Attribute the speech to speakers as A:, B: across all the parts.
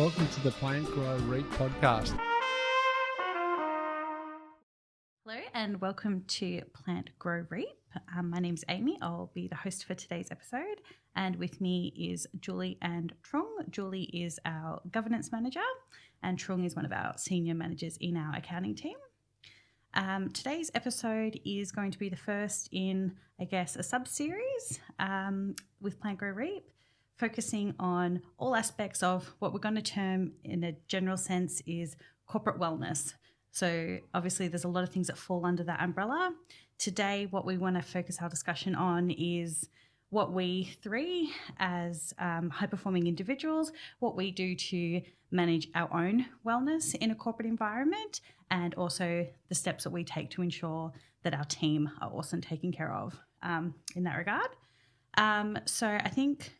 A: Welcome to the Plant Grow REAP podcast.
B: Hello and welcome to Plant Grow REAP. My name's Amy. I'll be the host for today's episode, and with me is Julie and Trung. Julie is our governance manager and Trung is one of our senior managers in our accounting team. Today's episode is going to be the first in, a sub-series with Plant Grow REAP, focusing on all aspects of what we're going to term in a general sense is corporate wellness. So obviously there's a lot of things that fall under that umbrella. Today, what we want to focus our discussion on is what we three as high-performing individuals, what we do to manage our own wellness in a corporate environment, and also the steps that we take to ensure that our team are also taken care of in that regard. So I think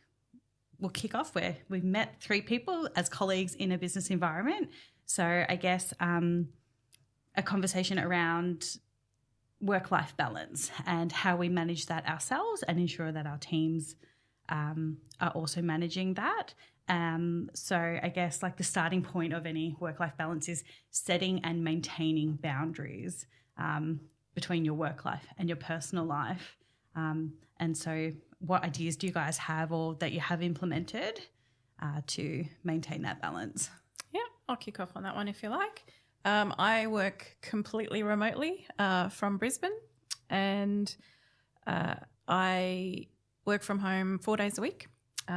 B: we'll kick off where we've met three people as colleagues in a business environment. So I guess a conversation around work-life balance and how we manage that ourselves and ensure that our teams are also managing that. So I guess like the starting point of any work-life balance is setting and maintaining boundaries between your work life and your personal life. And so what ideas do you guys have or that you have implemented to maintain that balance?
C: Yeah, I'll kick off on that one if you like. I work completely remotely from Brisbane, and I work from home 4 days a week.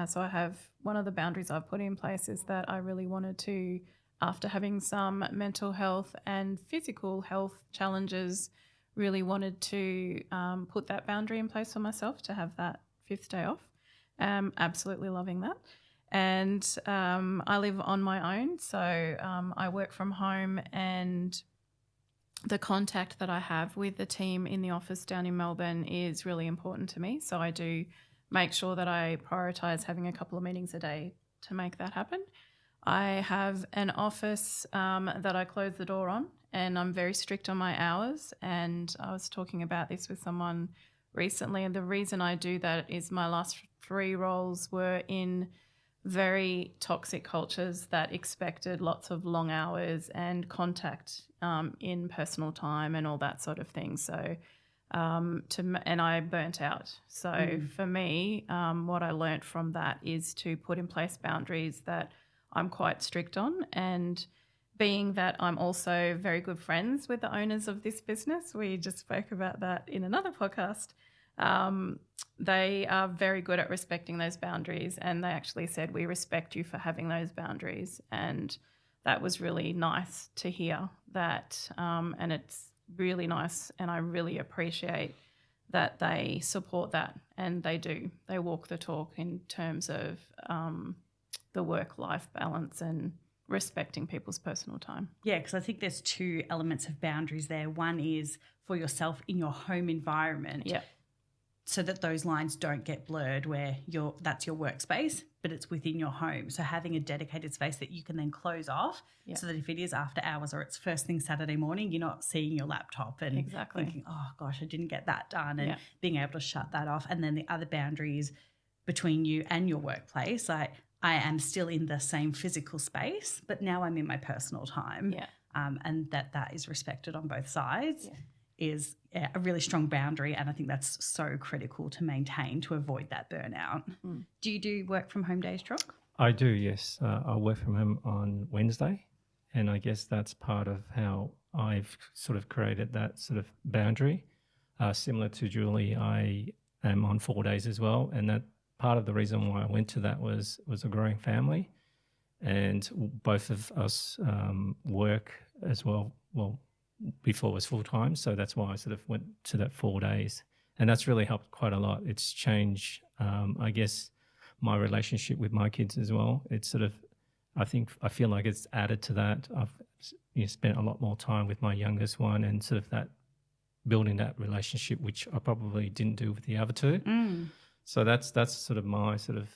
C: So I have one of the boundaries I've put in place is that I really wanted to, after having some mental health and physical health challenges, really wanted to put that boundary in place for myself to have that 5th day off. Absolutely loving that. And I live on my own, so I work from home, and the contact that I have with the team in the office down in Melbourne is really important to me. So I do make sure that I prioritise having a couple of meetings a day to make that happen. I have an office that I close the door on, and I'm very strict on my hours. And I was talking about this with someone recently, and the reason I do that is my last 3 roles were in very toxic cultures that expected lots of long hours and contact in personal time and all that sort of thing. So, and I burnt out. So for me, what I learnt from that is to put in place boundaries that I'm quite strict on. And being that I'm also very good friends with the owners of this business, we just spoke about that in another podcast. They are very good at respecting those boundaries, and they actually said, we respect you for having those boundaries. And that was really nice to hear that. And it's really nice, and I really appreciate that they support that, and they do. They walk the talk in terms of the work-life balance and respecting people's personal time.
B: Yeah, because I think there's 2 elements of boundaries there. One is for yourself in your home environment.
C: Yeah.
B: So that those lines don't get blurred where that's your workspace, but it's within your home. So having a dedicated space that you can then close off so that if it is after hours or it's first thing Saturday morning, you're not seeing your laptop and thinking, oh, gosh, I didn't get that done, and being able to shut that off. And then the other boundary is between you and your workplace. Like, I am still in the same physical space, but now I'm in my personal time, and that is respected on both sides. Yeah. Is a really strong boundary, and I think that's so critical to maintain to avoid that burnout. Do you do work from home days, Troc?
D: I do, yes. I work from home on Wednesday, and I guess that's part of how I've sort of created that sort of boundary. Similar to Julie, I am on 4 days as well, and that part of the reason why I went to that was a growing family, and both of us work as well. Well, before it was full-time, so that's why I sort of went to that 4 days, and that's really helped quite a lot. It's changed, I guess, my relationship with my kids as well. It's sort of, I feel like it's added to that. I've spent a lot more time with my youngest one, and sort of that building that relationship, which I probably didn't do with the other 2. So that's sort of my sort of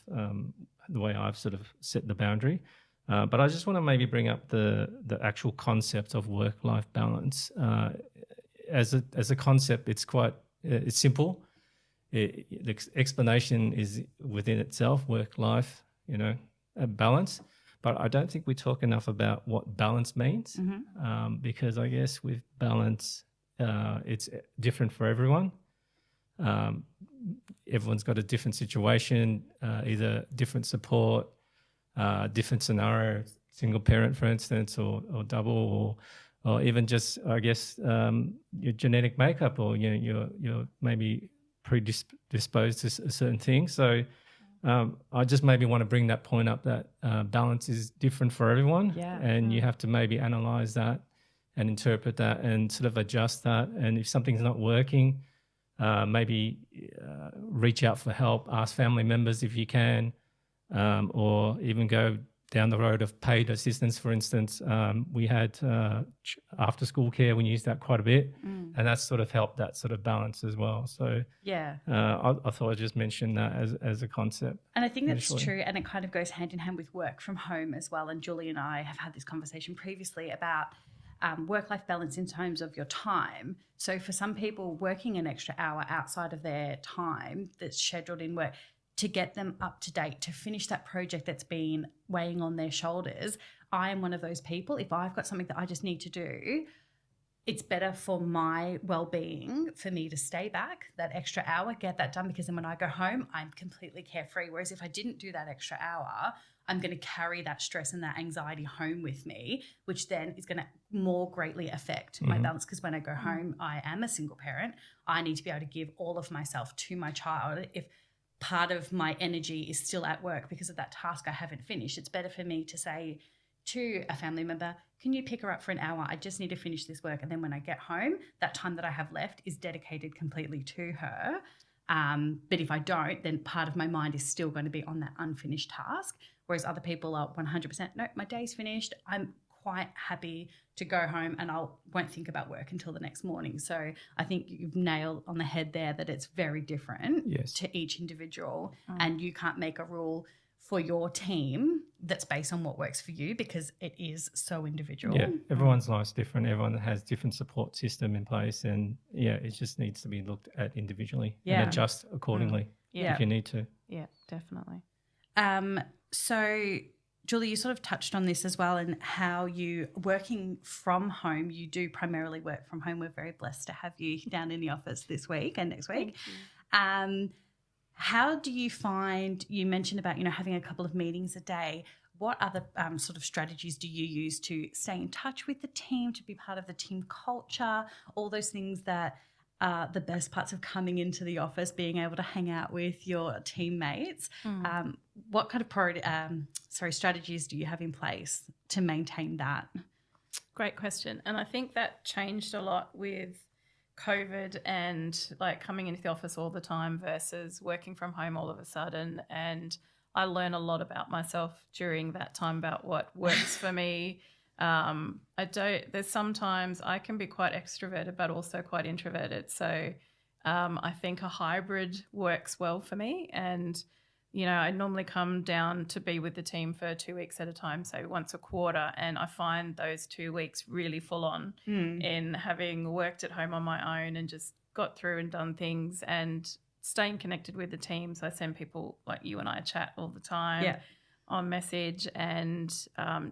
D: the way I've sort of set the boundary. But I just want to maybe bring up the actual concept of work-life balance. As a concept, it's simple. The explanation is within itself, work-life, balance. but I don't think we talk enough about what balance means, because I guess with balance, it's different for everyone. Everyone's got a different situation, either different support, different scenario, single parent, for instance, or double, or even just, I guess, your genetic makeup, or you're maybe predisposed to certain things. So I just maybe want to bring that point up that balance is different for everyone, and you have to maybe analyze that and interpret that and sort of adjust that. And if something's not working, maybe reach out for help, ask family members if you can, or even go down the road of paid assistance, for instance. We had after school care, we used that quite a bit, and that's sort of helped that sort of balance as well. So I thought I'd just mention that as a concept.
B: And I think that's true, and it kind of goes hand in hand with work from home as well. And Julie and I have had this conversation previously about work-life balance in terms of your time. So for some people, working an extra hour outside of their time that's scheduled in work to get them up to date, to finish that project that's been weighing on their shoulders. I am one of those people. If I've got something that I just need to do, it's better for my well-being for me to stay back that extra hour, get that done, because then when I go home, I'm completely carefree. Whereas if I didn't do that extra hour, I'm going to carry that stress and that anxiety home with me, which then is going to more greatly affect my balance. Because when I go home, I am a single parent. I need to be able to give all of myself to my child. If part of my energy is still at work because of that task I haven't finished, it's better for me to say to a family member, can you pick her up for an hour? I just need to finish this work. And then when I get home, that time that I have left is dedicated completely to her. But if I don't, then part of my mind is still going to be on that unfinished task. Whereas other people are 100%, no, my day's finished. I'm quite happy to go home and won't think about work until the next morning. So I think you've nailed on the head there that it's very different to each individual, and you can't make a rule for your team that's based on what works for you, because it is so individual.
D: Yeah, everyone's life's different. Everyone has different support system in place, and it just needs to be looked at individually and adjust accordingly if you need to.
C: Yeah, definitely.
B: So Julie, you sort of touched on this as well, and how you working from home, you do primarily work from home. We're very blessed to have you down in the office this week and next week. How do you find, you mentioned about, having a couple of meetings a day. What other sort of strategies do you use to stay in touch with the team, to be part of the team culture, all those things that are the best parts of coming into the office, being able to hang out with your teammates? What kind of strategies do you have in place to maintain that?
C: Great question. And I think that changed a lot with COVID and like coming into the office all the time versus working from home all of a sudden. And I learn a lot about myself during that time about what works for me. There's sometimes I can be quite extroverted, but also quite introverted. So I think a hybrid works well for me. And, I normally come down to be with the team for 2 weeks at a time, so once a quarter. And I find those 2 weeks really full on in having worked at home on my own and just got through and done things and staying connected with the team. So I send people like you and I chat all the time on message, and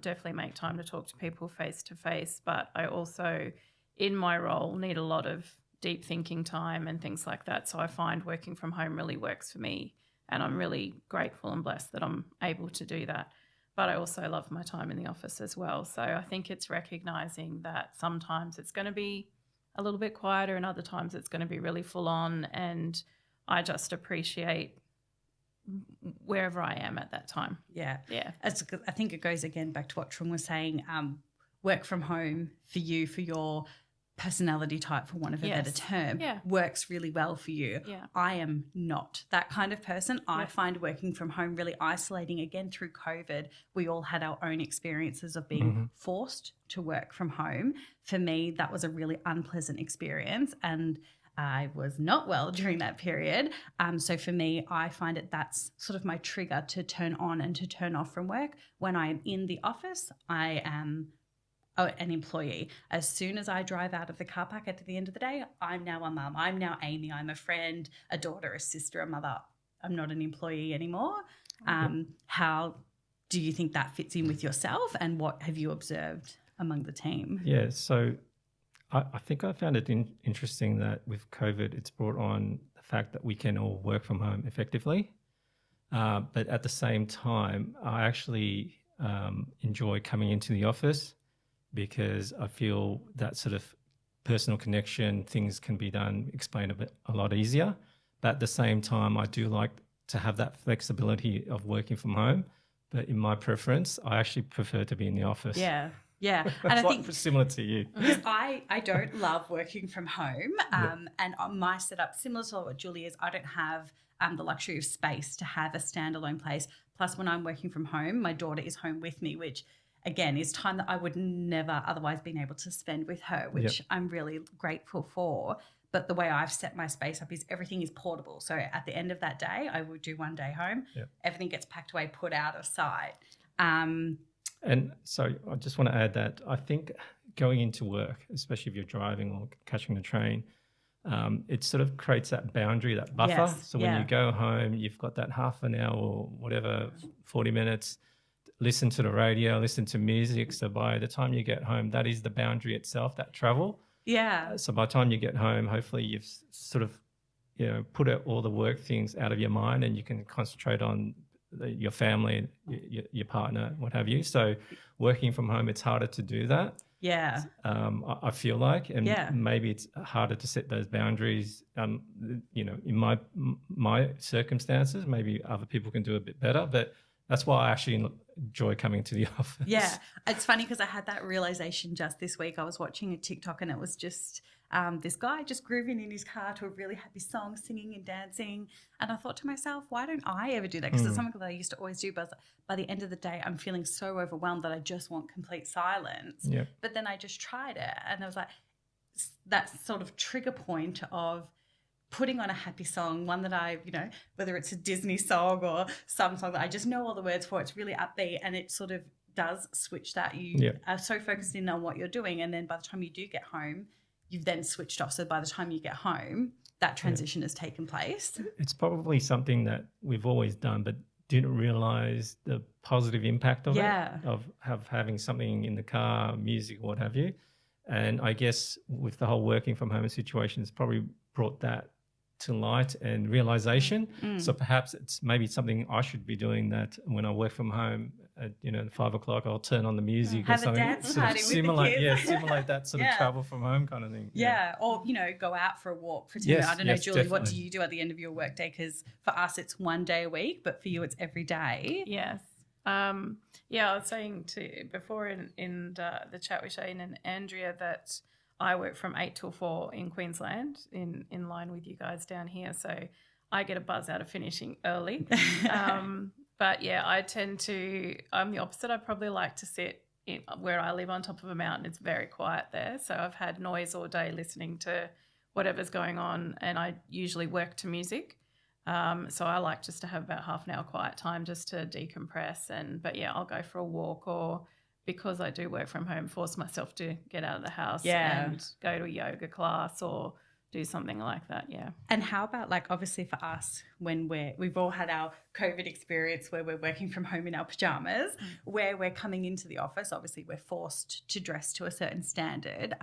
C: definitely make time to talk to people face to face. But I also, in my role, need a lot of deep thinking time and things like that. So I find working from home really works for me. And I'm really grateful and blessed that I'm able to do that. But I also love my time in the office as well. So I think it's recognising that sometimes it's going to be a little bit quieter and other times it's going to be really full on. And I just appreciate wherever I am at that time.
B: Yeah. I think it goes again back to what Trung was saying. Work from home for you, for your personality type, for want of a better term, works really well for you. I am not that kind of person. I find working from home really isolating. Again, through COVID, we all had our own experiences of being forced to work from home. For me, that was a really unpleasant experience, and I was not well during that period. So for me, I find that's sort of my trigger to turn on and to turn off from work. When I am in the office, I am an employee. As soon as I drive out of the car park at the end of the day, I'm now a mum. I'm now Amy. I'm a friend, a daughter, a sister, a mother. I'm not an employee anymore. How do you think that fits in with yourself, and what have you observed among the team?
D: Yeah, so I think I found it interesting that with COVID, it's brought on the fact that we can all work from home effectively. But at the same time, I actually enjoy coming into the office because I feel that sort of personal connection, things can be done, explained a lot easier. But at the same time, I do like to have that flexibility of working from home. But in my preference, I actually prefer to be in the office.
B: Yeah. Yeah,
D: and I think similar to you.
B: Because I don't love working from home, and my setup, similar to what Julie is, I don't have the luxury of space to have a standalone place. Plus, when I'm working from home, my daughter is home with me, which again is time that I would never otherwise been able to spend with her, which I'm really grateful for. But the way I've set my space up is everything is portable. So at the end of that day, I will do one day home. Everything gets packed away, put out of sight.
D: And so I just want to add that I think going into work, especially if you're driving or catching the train, it sort of creates that boundary, that buffer.
B: Yes,
D: so when you go home, you've got that half an hour or whatever, 40 minutes, listen to the radio, listen to music. So by the time you get home, that is the boundary itself, that travel.
B: Yeah.
D: So by the time you get home, hopefully you've sort of, put out all the work things out of your mind and you can concentrate on your family, your partner, what have you. So working from home, it's harder to do that.
B: Yeah.
D: I feel like, and maybe it's harder to set those boundaries. In my circumstances, maybe other people can do a bit better, but that's why I actually enjoy coming to the office.
B: Yeah. It's funny because I had that realization just this week. I was watching a TikTok and it was just this guy just grooving in his car to a really happy song, singing and dancing. And I thought to myself, why don't I ever do that? Because it's something that I used to always do. But by the end of the day, I'm feeling so overwhelmed that I just want complete silence.
D: Yeah.
B: But then I just tried it. And I was like, that sort of trigger point of putting on a happy song, one that I, whether it's a Disney song or some song that I just know all the words for, it's really upbeat and it sort of does switch that. You are so focused in on what you're doing, and then by the time you do get home, you've then switched off. So by the time you get home, that transition has taken place.
D: It's probably something that we've always done, but didn't realize the positive impact of it, of having something in the car, music, what have you. And I guess with the whole working from home situation, it's probably brought that to light and realization. So perhaps it's maybe something I should be doing, that when I work from home at 5 o'clock, I'll turn on the music
B: have
D: or something.
B: A dance party with the kids.
D: Simulate that sort of travel from home kind of thing.
B: Or go out for a walk for 10 minutes. I don't know, Julie, what do you do at the end of your workday? Because for us it's one day a week, but for you it's every day.
C: Yes. I was saying before in the chat with Shane and Andrea that I work from 8 till 4 in Queensland, in line with you guys down here. So I get a buzz out of finishing early. But I I'm the opposite. I probably like to sit where I live on top of a mountain. It's very quiet there. So I've had noise all day listening to whatever's going on, and I usually work to music. So I like just to have about half an hour quiet time just to decompress. I'll go for a walk, or because I do work from home, force myself to get out of the house and go to a yoga class or do something like that. Yeah.
B: And how about, like, obviously for us, when we've all had our COVID experience where we're working from home in our pajamas, where we're coming into the office, obviously we're forced to dress to a certain standard.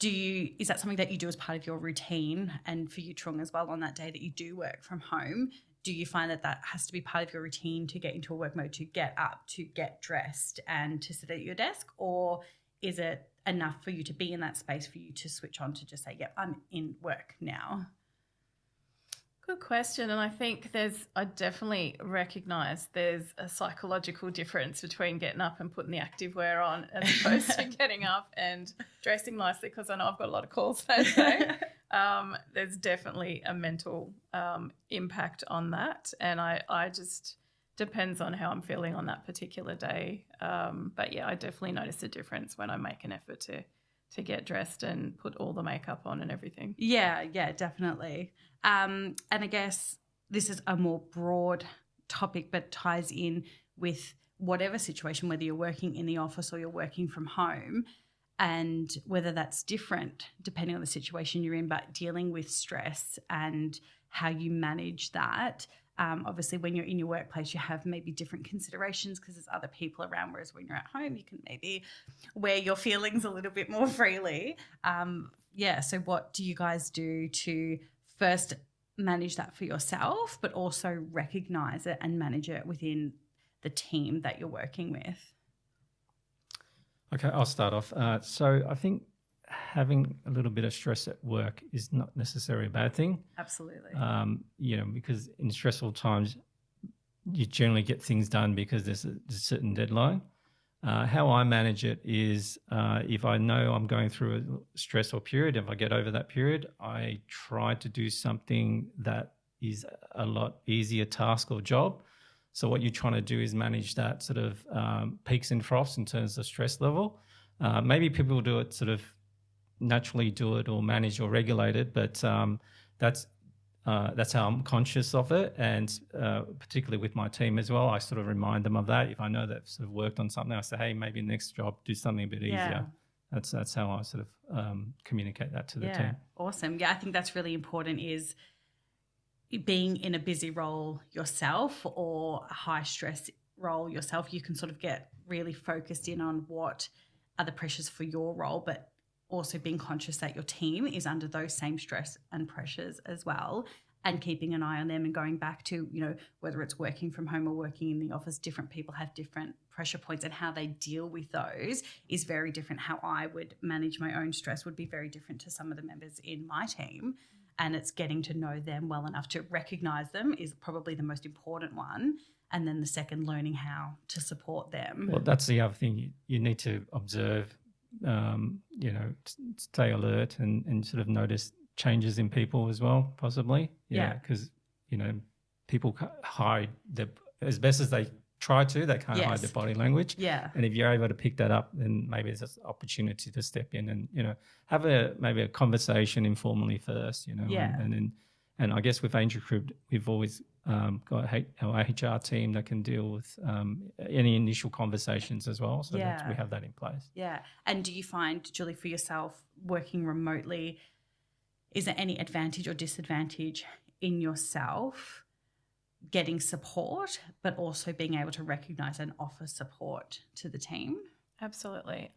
B: Is that something that you do as part of your routine? And for you, Trung, as well, on that day that you do work from home, do you find that has to be part of your routine to get into a work mode, to get up, to get dressed and to sit at your desk? Or is it enough for you to be in that space for you to switch on to just say, yep, I'm in work now?
C: Good question. And I think I definitely recognise there's a psychological difference between getting up and putting the activewear on as opposed to getting up and dressing nicely, because I know I've got a lot of calls that day. There's definitely a mental impact on that. And I just depends on how I'm feeling on that particular day. I definitely notice a difference when I make an effort to get dressed and put all the makeup on and everything.
B: Yeah, definitely. And I guess this is a more broad topic, but ties in with whatever situation, whether you're working in the office or you're working from home, and whether that's different depending on the situation you're in, but dealing with stress and how you manage that. Obviously, when you're in your workplace, you have maybe different considerations because there's other people around, whereas when you're at home, you can maybe wear your feelings a little bit more freely. So what do you guys do to first manage that for yourself, but also recognize it and manage it within the team that you're working with?
D: Okay, I'll start off. So I think having a little bit of stress at work is not necessarily a bad thing.
B: Absolutely.
D: Because in stressful times, you generally get things done because there's a certain deadline. How I manage it is if I know I'm going through a stressful period, if I get over that period, I try to do something that is a lot easier task or job. So what you're trying to do is manage that sort of peaks and troughs in terms of stress level. Maybe people do it sort of naturally do it or manage or regulate it, but that's how I'm conscious of it. And particularly with my team as well, I sort of remind them of that. If I know they've sort of worked on something, I say, hey, maybe next job, do something a bit easier. That's how I sort of communicate that to the team.
B: Awesome. Yeah, I think that's really important, is being in a busy role yourself or a high stress role yourself, you can sort of get really focused in on what are the pressures for your role, but also being conscious that your team is under those same stress and pressures as well, and keeping an eye on them and going back to, whether it's working from home or working in the office, different people have different pressure points, and how they deal with those is very different. How I would manage my own stress would be very different to some of the members in my team. And it's getting to know them well enough to recognize them is probably the most important one. And then the second, learning how to support them.
D: Well, that's the other thing. You need to observe, stay alert and sort of notice changes in people as well, possibly. Because, people hide as best as they try to, they can't hide their body language.
B: Yeah.
D: And if you're able to pick that up, then maybe there's an opportunity to step in and, have maybe a conversation informally first, And I guess with Aintree Group, we've always got our HR team that can deal with any initial conversations as well. So that we have that in place.
B: Yeah. And do you find, Julie, for yourself, working remotely, is there any advantage or disadvantage in yourself getting support, but also being able to recognise and offer support to the team?
C: Absolutely.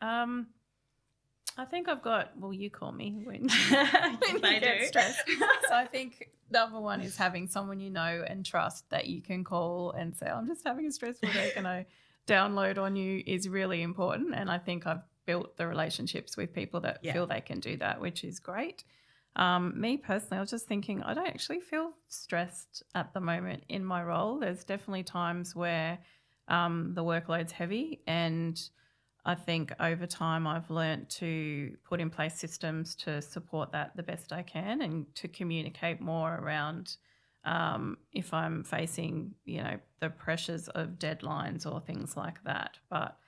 C: I think I've got, you call me when you get stressed. So I think number one is having someone you know and trust that you can call and say, I'm just having a stressful day, can I download on you, is really important. And I think I've built the relationships with people that feel they can do that, which is great. Me personally, I was just thinking, I don't actually feel stressed at the moment in my role. There's definitely times where the workload's heavy, and I think over time I've learnt to put in place systems to support that the best I can, and to communicate more around if I'm facing, the pressures of deadlines or things like that. But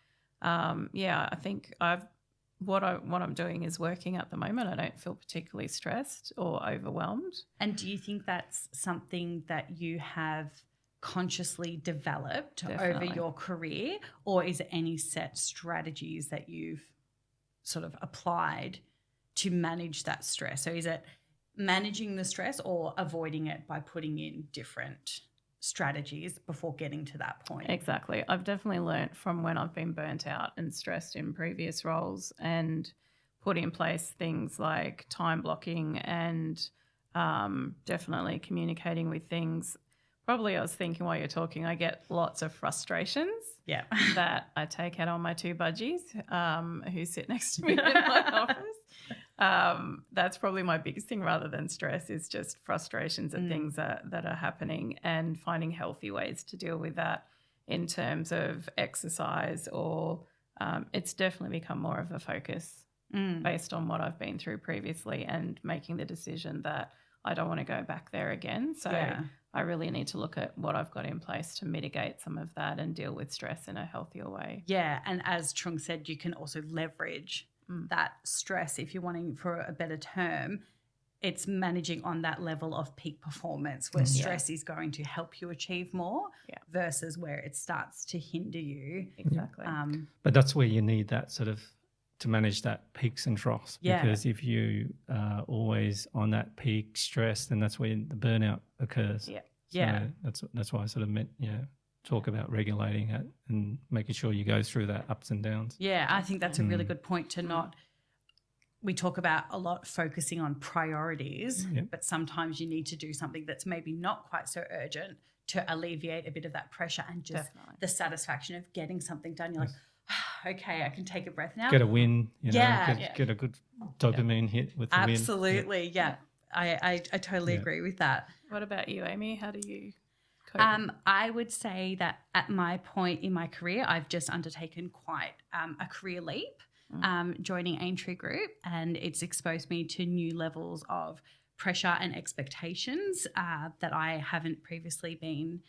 C: I think what I'm doing is working at the moment. I don't feel particularly stressed or overwhelmed.
B: And do you think that's something that you have consciously developed over your career, or is it any set strategies that you've sort of applied to manage that stress? So is it managing the stress or avoiding it by putting in different strategies before getting to that point?
C: Exactly. I've definitely learnt from when I've been burnt out and stressed in previous roles, and put in place things like time blocking and definitely communicating with things. Probably I was thinking while you're talking, I get lots of frustrations that I take out on my two budgies who sit next to me in my office. That's probably my biggest thing, rather than stress, is just frustrations at things that are happening, and finding healthy ways to deal with that in terms of exercise, or it's definitely become more of a focus based on what I've been through previously, and making the decision that I don't want to go back there again. So I really need to look at what I've got in place to mitigate some of that and deal with stress in a healthier way.
B: Yeah, and as Trung said, you can also leverage that stress, if you're wanting for a better term. It's managing on that level of peak performance where stress is going to help you achieve more versus where it starts to hinder you.
C: Exactly.
D: But that's where you need that sort of to manage that peaks and troughs, because if you are always on that peak stress, then that's where the burnout occurs.
B: Yeah. Yeah.
D: So that's why I sort of meant, talk about regulating it and making sure you go through that ups and downs.
B: Yeah, I think that's a really good point to not. We talk about a lot focusing on priorities, but sometimes you need to do something that's maybe not quite so urgent to alleviate a bit of that pressure and just the satisfaction of getting something done. You're like, okay, I can take a breath now.
D: Get a win, get a good dopamine hit with the win.
B: Absolutely, yeah. I totally agree with that.
C: What about you, Amy? How do you cope?
B: I would say that at my point in my career, I've just undertaken quite a career leap. Joining Aintree Group, and it's exposed me to new levels of pressure and expectations that I haven't previously been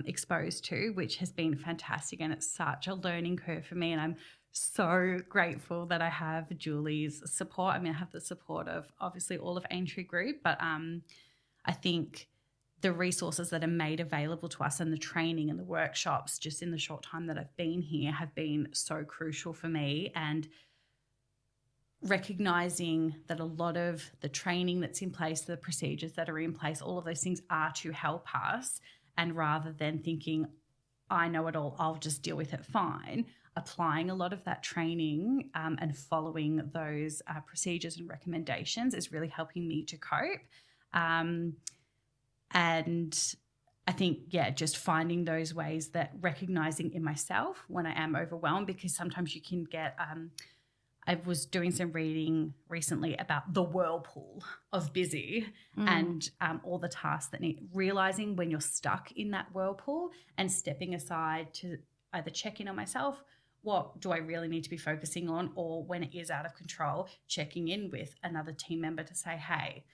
B: exposed to, which has been fantastic, and it's such a learning curve for me, and I'm so grateful that I have Julie's support. I mean, I have the support of obviously all of Aintree Group, but I think the resources that are made available to us and the training and the workshops just in the short time that I've been here have been so crucial for me, and recognizing that a lot of the training that's in place, the procedures that are in place, all of those things are to help us, and rather than thinking, I know it all, I'll just deal with it fine, applying a lot of that training and following those procedures and recommendations is really helping me to cope. And I think, just finding those ways that recognizing in myself when I am overwhelmed, because sometimes you can get I was doing some reading recently about the whirlpool of busy and all the tasks that need realizing when you're stuck in that whirlpool and stepping aside to either check in on myself, what do I really need to be focusing on, or when it is out of control, checking in with another team member to say, hey,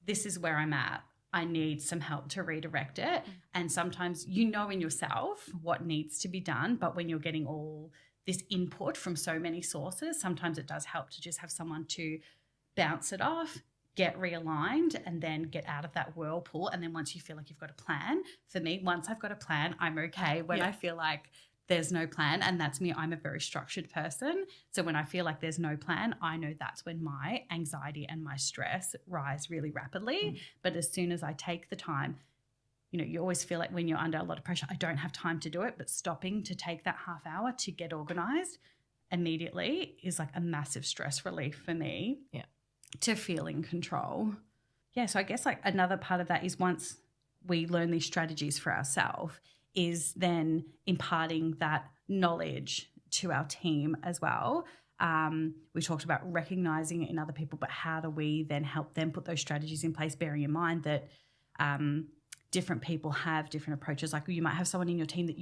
B: this is where I'm at. I need some help to redirect it. And sometimes you know in yourself what needs to be done, but when you're getting all this input from so many sources, sometimes it does help to just have someone to bounce it off, get realigned, and then get out of that whirlpool. And then once you feel like you've got a plan, for me, once I've got a plan, I'm okay. When I feel like there's no plan, and that's me, I'm a very structured person. So when I feel like there's no plan, I know that's when my anxiety and my stress rise really rapidly. But as soon as I take the time, you always feel like when you're under a lot of pressure, I don't have time to do it, but stopping to take that half hour to get organised immediately is like a massive stress relief for me to feel in control. Yeah, so I guess like another part of that is once we learn these strategies for ourselves is then imparting that knowledge to our team as well. We talked about recognising it in other people, but how do we then help them put those strategies in place, bearing in mind that different people have different approaches. Like you might have someone in your team that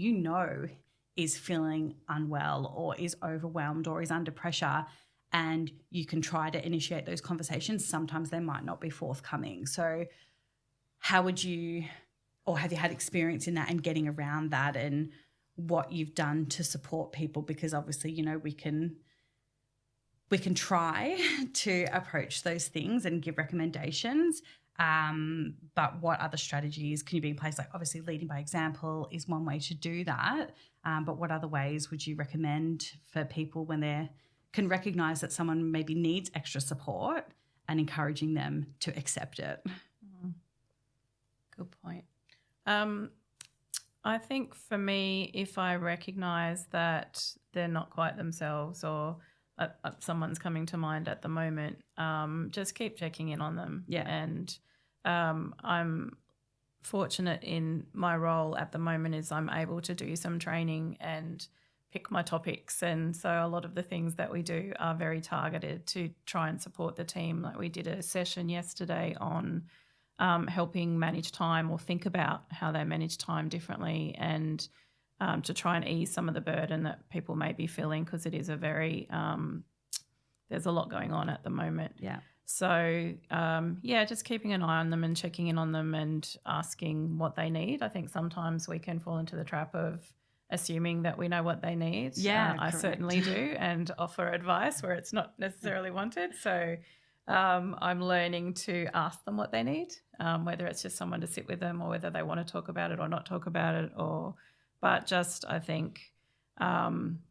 B: is feeling unwell or is overwhelmed or is under pressure, and you can try to initiate those conversations. Sometimes they might not be forthcoming. So how would you, or have you had experience in that and getting around that, and what you've done to support people? Because obviously, we can try to approach those things and give recommendations. But what other strategies can you be in place? Like obviously leading by example is one way to do that. But what other ways would you recommend for people when they can recognise that someone maybe needs extra support and encouraging them to accept it?
C: Good point. I think for me, if I recognise that they're not quite themselves, or someone's coming to mind at the moment, just keep checking in on them. Yeah. And I'm fortunate in my role at the moment is I'm able to do some training and pick my topics. And so a lot of the things that we do are very targeted to try and support the team. Like we did a session yesterday on helping manage time or think about how they manage time differently, and to try and ease some of the burden that people may be feeling, because it is a very there's a lot going on at the moment. Yeah. So, just keeping an eye on them and checking in on them and asking what they need. I think sometimes we can fall into the trap of assuming that we know what they need. Yeah, I certainly do, and offer advice where it's not necessarily wanted. So I'm learning to ask them what they need, whether it's just someone to sit with them or whether they want to talk about it or not talk about it, but just I think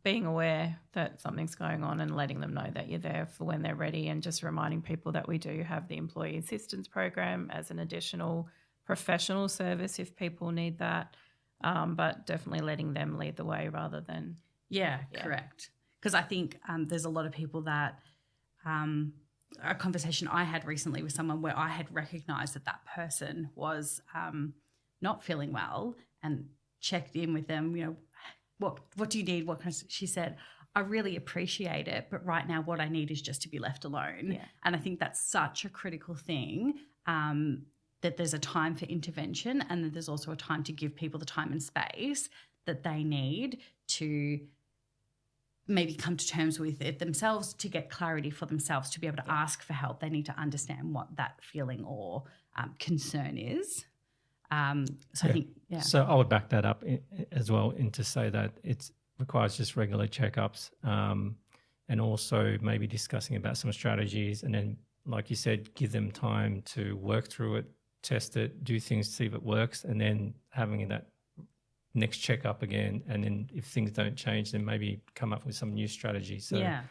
C: being aware that something's going on and letting them know that you're there for when they're ready, and just reminding people that we do have the employee assistance program as an additional professional service if people need that, but definitely letting them lead the way rather than
B: Yeah. Correct. Because I think there's a lot of people that a conversation I had recently with someone where I had recognised that person was not feeling well and checked in with them, what do you need? She said, I really appreciate it, but right now what I need is just to be left alone.
C: Yeah.
B: And I think that's such a critical thing, that there's a time for intervention and that there's also a time to give people the time and space that they need to maybe come to terms with it themselves, to get clarity for themselves, to be able to ask for help. They need to understand what that feeling or concern is. I think,
D: So I would back that up as well, and to say that it requires just regular checkups, and also maybe discussing about some strategies, and then, like you said, give them time to work through it, test it, do things, see if it works, and then having that next checkup again. And then if things don't change, then maybe come up with some new strategy. So
B: yeah,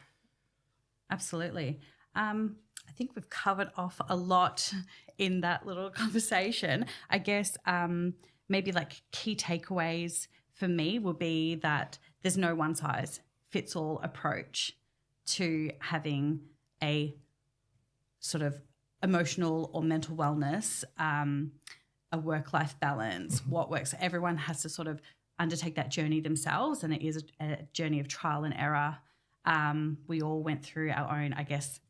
B: absolutely. I think we've covered off a lot in that little conversation. I guess maybe like key takeaways for me will be that there's no one size fits all approach to having a sort of emotional or mental wellness, a work-life balance, what works. Everyone has to sort of undertake that journey themselves, and it is a journey of trial and error. We all went through our own, I guess,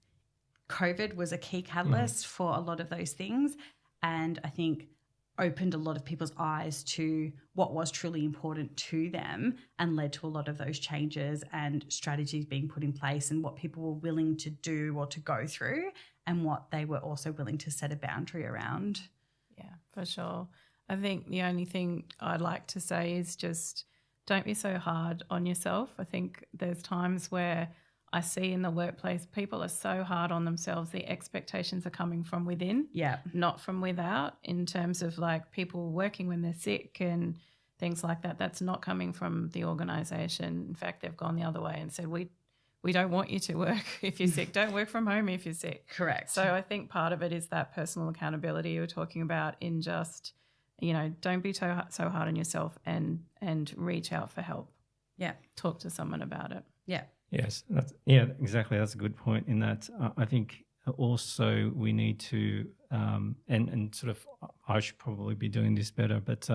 B: COVID was a key catalyst for a lot of those things, and I think opened a lot of people's eyes to what was truly important to them and led to a lot of those changes and strategies being put in place and what people were willing to do or to go through and what they were also willing to set a boundary around.
C: Yeah, for sure. I think the only thing I'd like to say is just don't be so hard on yourself. I think there's times where I see in the workplace people are so hard on themselves. The expectations are coming from within, not from without, in terms of like people working when they're sick and things like that. That's not coming from the organisation. In fact, they've gone the other way and said, we don't want you to work if you're sick. Don't work from home if you're sick.
B: Correct.
C: So I think part of it is that personal accountability you were talking about, in just, don't be so hard on yourself and reach out for help.
B: Yeah.
C: Talk to someone about it.
B: Yeah.
D: Yes, exactly. That's a good point. In that, I think also we need to, and sort of, I should probably be doing this better, but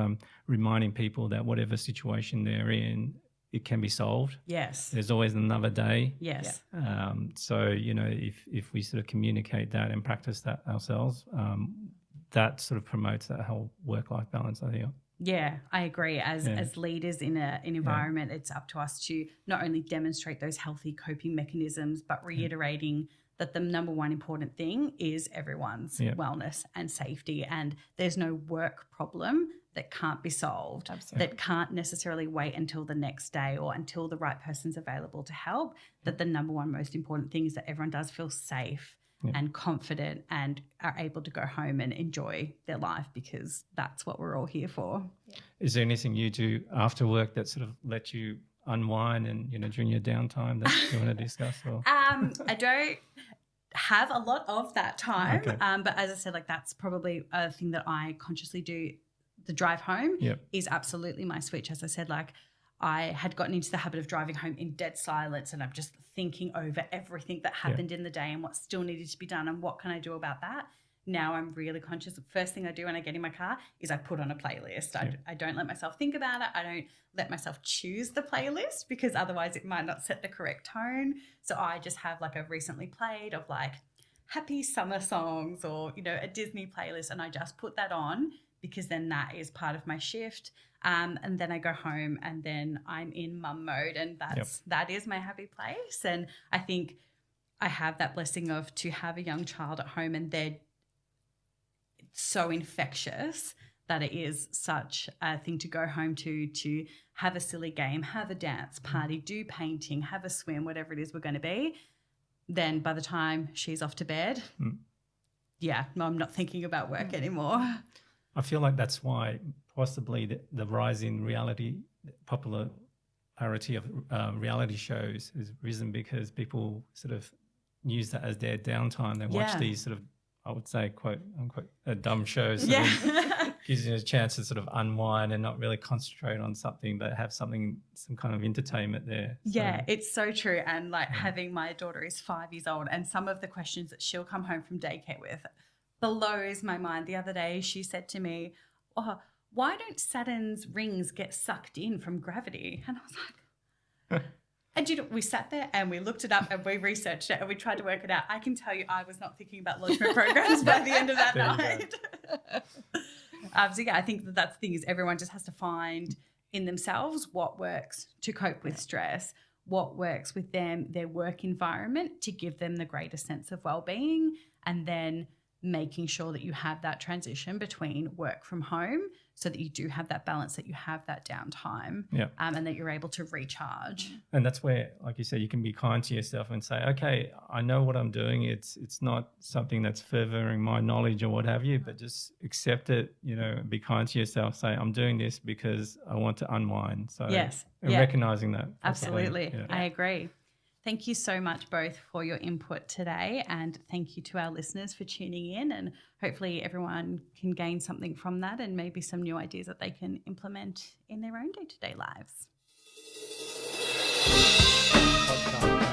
D: reminding people that whatever situation they're in, it can be solved.
B: Yes.
D: There's always another day.
B: Yes.
D: So, if we sort of communicate that and practice that ourselves, that sort of promotes that whole work-life balance, I think.
B: Yeah, I agree. As leaders in an environment, it's up to us to not only demonstrate those healthy coping mechanisms, but reiterating that the number one important thing is everyone's wellness and safety. And there's no work problem that can't be solved, that can't necessarily wait until the next day or until the right person's available to help. That the number one most important thing is that everyone does feel safe and confident and are able to go home and enjoy their life, because that's what we're all here for.
D: Is there anything you do after work that sort of let you unwind and, during your downtime that you want to discuss? Or?
B: I don't have a lot of that time, but as I said, like that's probably a thing that I consciously do. The drive home is absolutely my switch. As I said, like I had gotten into the habit of driving home in dead silence, and I'm just thinking over everything that happened in the day and what still needed to be done and what can I do about that. Now I'm really conscious. The first thing I do when I get in my car is I put on a playlist. I don't let myself think about it. I don't let myself choose the playlist, because otherwise it might not set the correct tone. So I just have like a recently played of like happy summer songs or, a Disney playlist, and I just put that on because then that is part of my shift. And then I go home and then I'm in mum mode, and that is my happy place. And I think I have that blessing of to have a young child at home, and they're so infectious that it is such a thing to go home to have a silly game, have a dance party, do painting, have a swim, whatever it is we're going to be. Then by the time she's off to bed, I'm not thinking about work anymore.
D: I feel like that's why possibly the rise in popularity of reality shows has risen, because people sort of use that as their downtime. They watch these sort of, I would say, quote unquote, dumb shows. gives you a chance to sort of unwind and not really concentrate on something, but have some kind of entertainment there.
B: Yeah, it's so true. And like having my daughter is 5 years old, and some of the questions that she'll come home from daycare with blows my mind. The other day she said to me, "Oh, why don't Saturn's rings get sucked in from gravity?" And I was like, and we sat there and we looked it up and we researched it and we tried to work it out. I can tell you I was not thinking about launchment programs by the end of that night. So yeah, I think that's the thing, is everyone just has to find in themselves what works to cope with stress, what works with them, their work environment to give them the greatest sense of well-being, and then making sure that you have that transition between work from home so that you do have that balance, that you have that downtime, and that you're able to recharge.
D: And that's where, like you said, you can be kind to yourself and say, okay, I know what I'm doing. It's not something that's furthering my knowledge or what have you, but just accept it, be kind to yourself. Say, I'm doing this because I want to unwind. So
B: yes.
D: And recognizing that.
B: Absolutely. Yeah. I agree. Thank you so much both for your input today, and thank you to our listeners for tuning in, and hopefully everyone can gain something from that and maybe some new ideas that they can implement in their own day-to-day lives.
A: Podcast.